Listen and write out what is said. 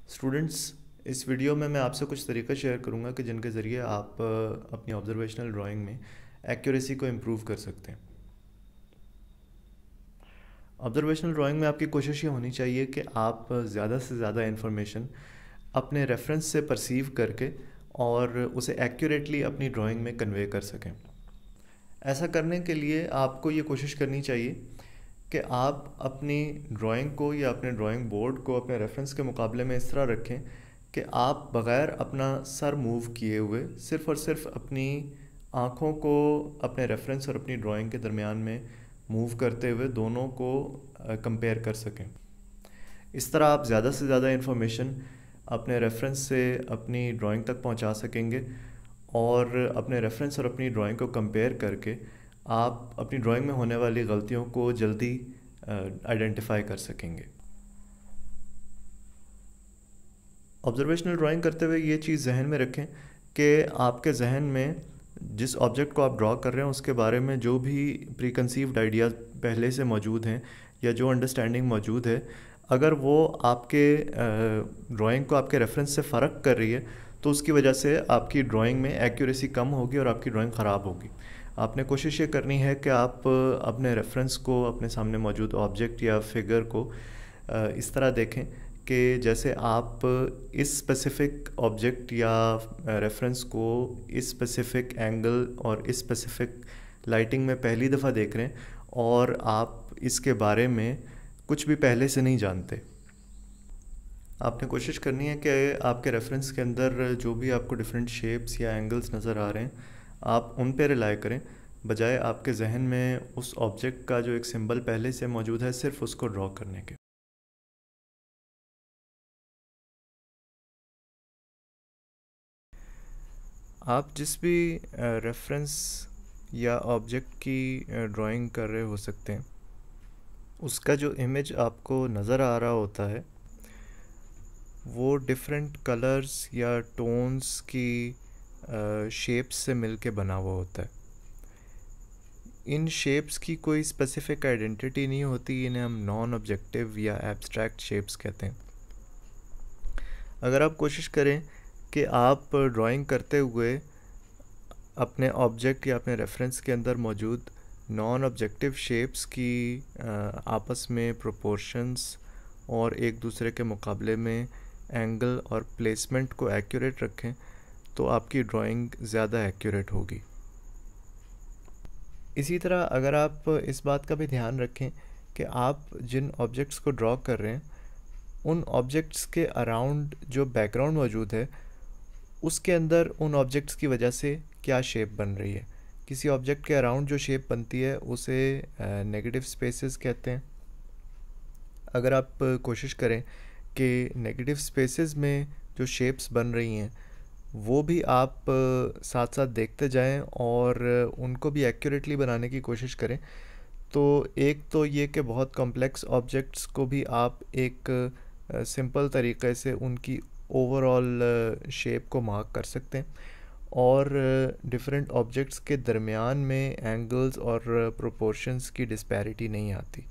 Students, इस video में मैं आपसे कुछ तरीका शेयर करूंगा कि जिनके ज़रिए आप अपनी ऑब्जर्वेशनल ड्राइंग में एक्यूरेसी को इम्प्रूव कर सकते हैं। ऑब्जर्वेशनल ड्राइंग में आपकी कोशिश ये होनी चाहिए कि आप ज़्यादा से ज़्यादा इन्फॉर्मेशन अपने रेफरेंस से परसीव करके और उसे एक्यूरेटली अपनी ड्राइंग में कन्वे कर सकें। ऐसा करने के लिए आपको ये कोशिश करनी चाहिए कि आप अपनी ड्राइंग को या अपने ड्राइंग बोर्ड को अपने रेफरेंस के मुकाबले में इस तरह रखें कि आप बग़ैर अपना सर मूव किए हुए सिर्फ़ और सिर्फ अपनी आँखों को अपने रेफरेंस और अपनी ड्राइंग के दरमियान में मूव करते हुए दोनों को कंपेयर कर सकें। इस तरह आप ज़्यादा से ज़्यादा इन्फॉर्मेशन अपने रेफरेंस से अपनी ड्राइंग तक पहुंचा सकेंगे और अपने रेफरेंस और अपनी ड्राइंग को कंपेयर करके आप अपनी ड्राइंग में होने वाली गलतियों को जल्दी आइडेंटिफाई कर सकेंगे। ऑब्जर्वेशनल ड्राइंग करते हुए ये चीज़ जहन में रखें कि आपके जहन में जिस ऑब्जेक्ट को आप ड्रॉ कर रहे हैं उसके बारे में जो भी प्रीकंसीव्ड आइडियाज़ पहले से मौजूद हैं या जो अंडरस्टैंडिंग मौजूद है, अगर वो आपके ड्राइंग को आपके रेफरेंस से फ़र्क कर रही है तो उसकी वजह से आपकी ड्राइंग में एक्यूरेसी कम होगी और आपकी ड्राइंग ख़राब होगी। आपने कोशिश ये करनी है कि आप अपने रेफरेंस को, अपने सामने मौजूद ऑब्जेक्ट या फिगर को इस तरह देखें कि जैसे आप इस स्पेसिफ़िक ऑब्जेक्ट या रेफरेंस को इस स्पेसिफ़िक एंगल और इस स्पेसिफ़िक लाइटिंग में पहली दफ़ा देख रहे हैं और आप इसके बारे में कुछ भी पहले से नहीं जानते। आपने कोशिश करनी है कि आपके रेफरेंस के अंदर जो भी आपको डिफरेंट शेप्स या एंगल्स नज़र आ रहे हैं, आप उन पे रिलाई करें, बजाय आपके जहन में उस ऑब्जेक्ट का जो एक सिंबल पहले से मौजूद है सिर्फ उसको ड्रॉ करने के। आप जिस भी रेफरेंस या ऑब्जेक्ट की ड्राइंग कर रहे हो सकते हैं, उसका जो इमेज आपको नज़र आ रहा होता है वो डिफरेंट कलर्स या टोन्स की शेप्स से मिलके बना हुआ होता है। इन शेप्स की कोई स्पेसिफिक आइडेंटिटी नहीं होती, इन्हें हम नॉन ऑब्जेक्टिव या एब्स्ट्रैक्ट शेप्स कहते हैं। अगर आप कोशिश करें कि आप ड्राइंग करते हुए अपने ऑब्जेक्ट या अपने रेफरेंस के अंदर मौजूद नॉन ऑब्जेक्टिव शेप्स की आपस में प्रोपोर्शंस और एक दूसरे के मुकाबले में एंगल और प्लेसमेंट को एक्यूरेट रखें तो आपकी ड्राइंग ज़्यादा एक्यूरेट होगी। इसी तरह अगर आप इस बात का भी ध्यान रखें कि आप जिन ऑब्जेक्ट्स को ड्रॉ कर रहे हैं उन ऑब्जेक्ट्स के अराउंड जो बैकग्राउंड मौजूद है उसके अंदर उन ऑब्जेक्ट्स की वजह से क्या शेप बन रही है। किसी ऑब्जेक्ट के अराउंड जो शेप बनती है उसे नेगेटिव स्पेसेस कहते हैं। अगर आप कोशिश करें कि नेगेटिव स्पेसेस में जो शेप्स बन रही हैं वो भी आप साथ साथ देखते जाएं और उनको भी एक्यूरेटली बनाने की कोशिश करें, तो एक तो ये कि बहुत कॉम्प्लेक्स ऑब्जेक्ट्स को भी आप एक सिंपल तरीक़े से उनकी ओवरऑल शेप को मार्क कर सकते हैं और डिफरेंट ऑब्जेक्ट्स के दरमियान में एंगल्स और प्रोपोर्शंस की डिस्पैरिटी नहीं आती।